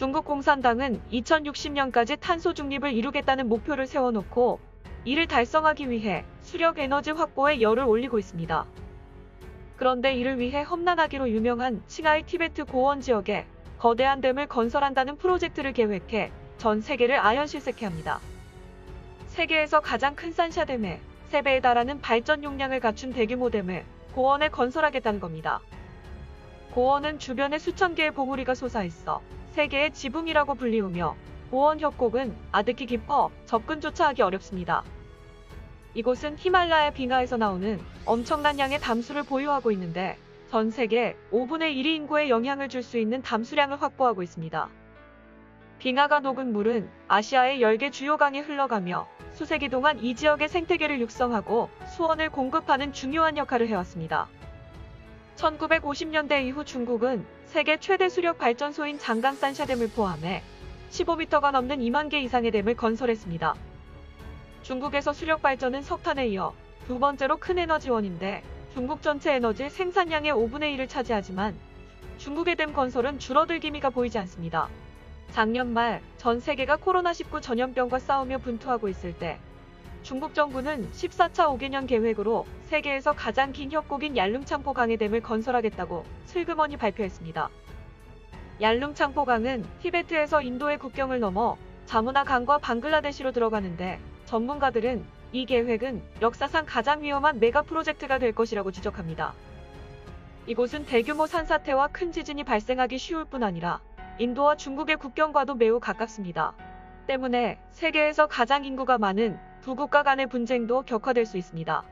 중국 공산당은 2060년까지 탄소 중립을 이루겠다는 목표를 세워놓고 이를 달성하기 위해 수력 에너지 확보에 열을 올리고 있습니다. 그런데 이를 위해 험난하기로 유명한 칭하이 티베트 고원 지역에 거대한 댐을 건설한다는 프로젝트를 계획해 전 세계를 아연실색케 합니다. 세계에서 가장 큰 산샤댐에 3배에 달하는 발전 용량을 갖춘 대규모 댐을 고원에 건설하겠다는 겁니다. 고원은 주변에 수천 개의 봉우리가 솟아있어 세계의 지붕이라고 불리우며 고원 협곡은 아득히 깊어 접근조차 하기 어렵습니다. 이곳은 히말라야 빙하에서 나오는 엄청난 양의 담수를 보유하고 있는데 전 세계 5분의 1의 인구에 영향을 줄 수 있는 담수량을 확보하고 있습니다. 빙하가 녹은 물은 아시아의 10개 주요 강에 흘러가며 수세기 동안 이 지역의 생태계를 육성하고 수원을 공급하는 중요한 역할을 해왔습니다. 1950년대 이후 중국은 세계 최대 수력 발전소인 장강산샤댐을 포함해 15m가 넘는 2만 개 이상의 댐을 건설했습니다. 중국에서 수력 발전은 석탄에 이어 두 번째로 큰 에너지원인데 중국 전체 에너지 생산량의 5분의 1을 차지하지만 중국의 댐 건설은 줄어들 기미가 보이지 않습니다. 작년 말 전 세계가 코로나19 전염병과 싸우며 분투하고 있을 때 중국 정부는 14차 5개년 계획으로 세계에서 가장 긴 협곡인 얄룽창포 강의 댐을 건설하겠다고 슬그머니 발표했습니다. 얄룽창포 강은 티베트에서 인도의 국경을 넘어 자무나 강과 방글라데시로 들어가는데 전문가들은 이 계획은 역사상 가장 위험한 메가 프로젝트가 될 것이라고 지적합니다. 이곳은 대규모 산사태와 큰 지진이 발생하기 쉬울 뿐 아니라 인도와 중국의 국경과도 매우 가깝습니다. 때문에 세계에서 가장 인구가 많은 두 국가 간의 분쟁도 격화될 수 있습니다.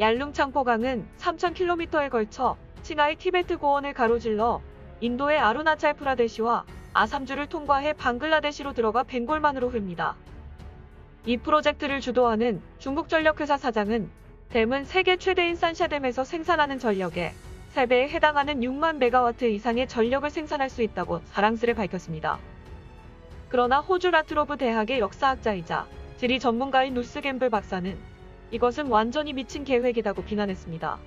얄룽창포강은 3,000km에 걸쳐 칭하이 티베트 고원을 가로질러 인도의 아루나찰 프라데시와 아삼주를 통과해 방글라데시로 들어가 벵골만으로 흐릅니다. 이 프로젝트를 주도하는 중국전력회사 사장은 댐은 세계 최대인 산샤댐에서 생산하는 전력의 3배에 해당하는 6만 메가와트 이상의 전력을 생산할 수 있다고 자랑스레 밝혔습니다. 그러나 호주 라트로브 대학의 역사학자이자 지리 전문가인 루스 갬블 박사는 이것은 완전히 미친 계획이라고 비난했습니다.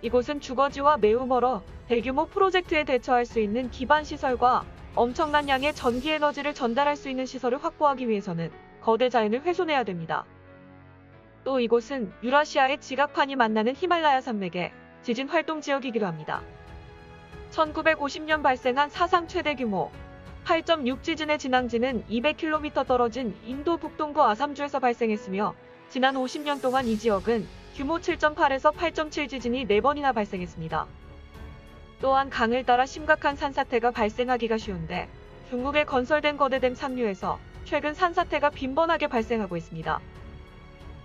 이곳은 주거지와 매우 멀어 대규모 프로젝트에 대처할 수 있는 기반 시설과 엄청난 양의 전기 에너지를 전달할 수 있는 시설을 확보하기 위해서는 거대 자연을 훼손해야 됩니다. 또 이곳은 유라시아의 지각판이 만나는 히말라야 산맥의 지진 활동 지역이기도 합니다. 1950년 발생한 사상 최대 규모 8.6 지진의 진앙지는 200km 떨어진 인도 북동부 아삼주에서 발생했으며 지난 50년 동안 이 지역은 규모 7.8에서 8.7 지진이 4번이나 발생했습니다. 또한 강을 따라 심각한 산사태가 발생하기가 쉬운데 중국에 건설된 거대댐 상류에서 최근 산사태가 빈번하게 발생하고 있습니다.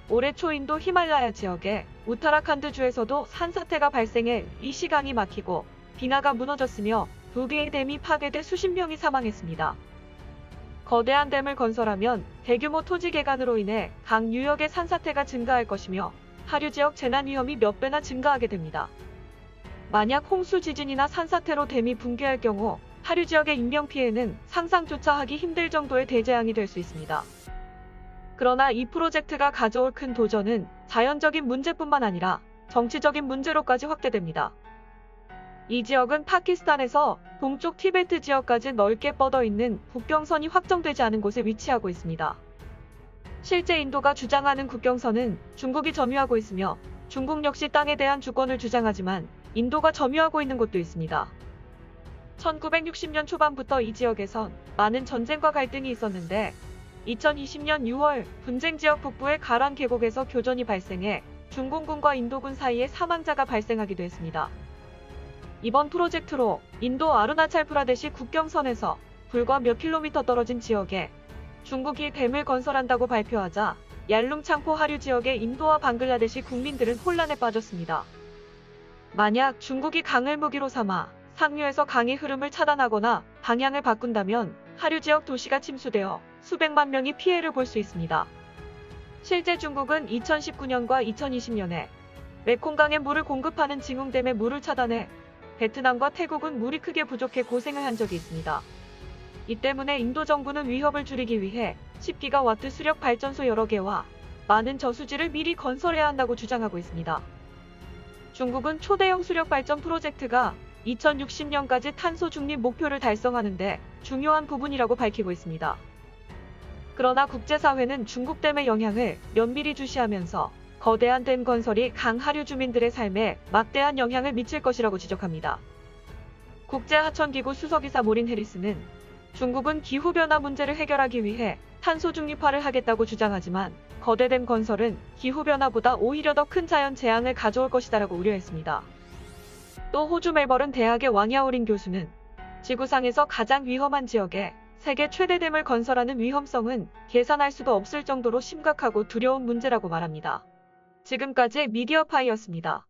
올해 초 인도 히말라야 지역의 우타라칸드주에서도 산사태가 발생해 리시강이 막히고 빙하가 무너졌으며 2개의 댐이 파괴돼 수십 명이 사망했습니다. 거대한 댐을 건설하면 대규모 토지 개간으로 인해 강 유역의 산사태가 증가할 것이며 하류 지역 재난 위험이 몇 배나 증가하게 됩니다. 만약 홍수 지진이나 산사태로 댐이 붕괴할 경우 하류 지역의 인명피해는 상상조차 하기 힘들 정도의 대재앙이 될 수 있습니다. 그러나 이 프로젝트가 가져올 큰 도전은 자연적인 문제뿐만 아니라 정치적인 문제로까지 확대됩니다. 이 지역은 파키스탄에서 동쪽 티베트 지역까지 넓게 뻗어 있는 국경선이 확정되지 않은 곳에 위치하고 있습니다. 실제 인도가 주장하는 국경선은 중국이 점유하고 있으며 중국 역시 땅에 대한 주권을 주장하지만 인도가 점유하고 있는 곳도 있습니다. 1960년 초반부터 이 지역에선 많은 전쟁과 갈등이 있었는데 2020년 6월 분쟁 지역 북부의 가란 계곡에서 교전이 발생해 중공군과 인도군 사이에 사망자가 발생하기도 했습니다. 이번 프로젝트로 인도 아루나찰 프라데시 국경선에서 불과 몇 킬로미터 떨어진 지역에 중국이 댐을 건설한다고 발표하자 얄룽창포 하류 지역의 인도와 방글라데시 국민들은 혼란에 빠졌습니다. 만약 중국이 강을 무기로 삼아 상류에서 강의 흐름을 차단하거나 방향을 바꾼다면 하류 지역 도시가 침수되어 수백만 명이 피해를 볼 수 있습니다. 실제 중국은 2019년과 2020년에 메콩강에 물을 공급하는 징웅댐의 물을 차단해 베트남과 태국은 물이 크게 부족해 고생을 한 적이 있습니다. 이 때문에 인도 정부는 위협을 줄이기 위해 10기가와트 수력 발전소 여러 개와 많은 저수지를 미리 건설해야 한다고 주장하고 있습니다. 중국은 초대형 수력 발전 프로젝트가 2060년까지 탄소 중립 목표를 달성하는데 중요한 부분이라고 밝히고 있습니다. 그러나 국제사회는 중국댐의 영향을 면밀히 주시하면서 거대한 댐 건설이 강하류 주민들의 삶에 막대한 영향을 미칠 것이라고 지적합니다. 국제하천기구 수석이사 모린 해리스는 중국은 기후변화 문제를 해결하기 위해 탄소 중립화를 하겠다고 주장하지만 거대 댐 건설은 기후변화보다 오히려 더 큰 자연 재앙을 가져올 것이다라고 우려했습니다. 또 호주 멜버른 대학의 왕야오린 교수는 지구상에서 가장 위험한 지역에 세계 최대 댐을 건설하는 위험성은 계산할 수도 없을 정도로 심각하고 두려운 문제라고 말합니다. 지금까지 미디어파이였습니다.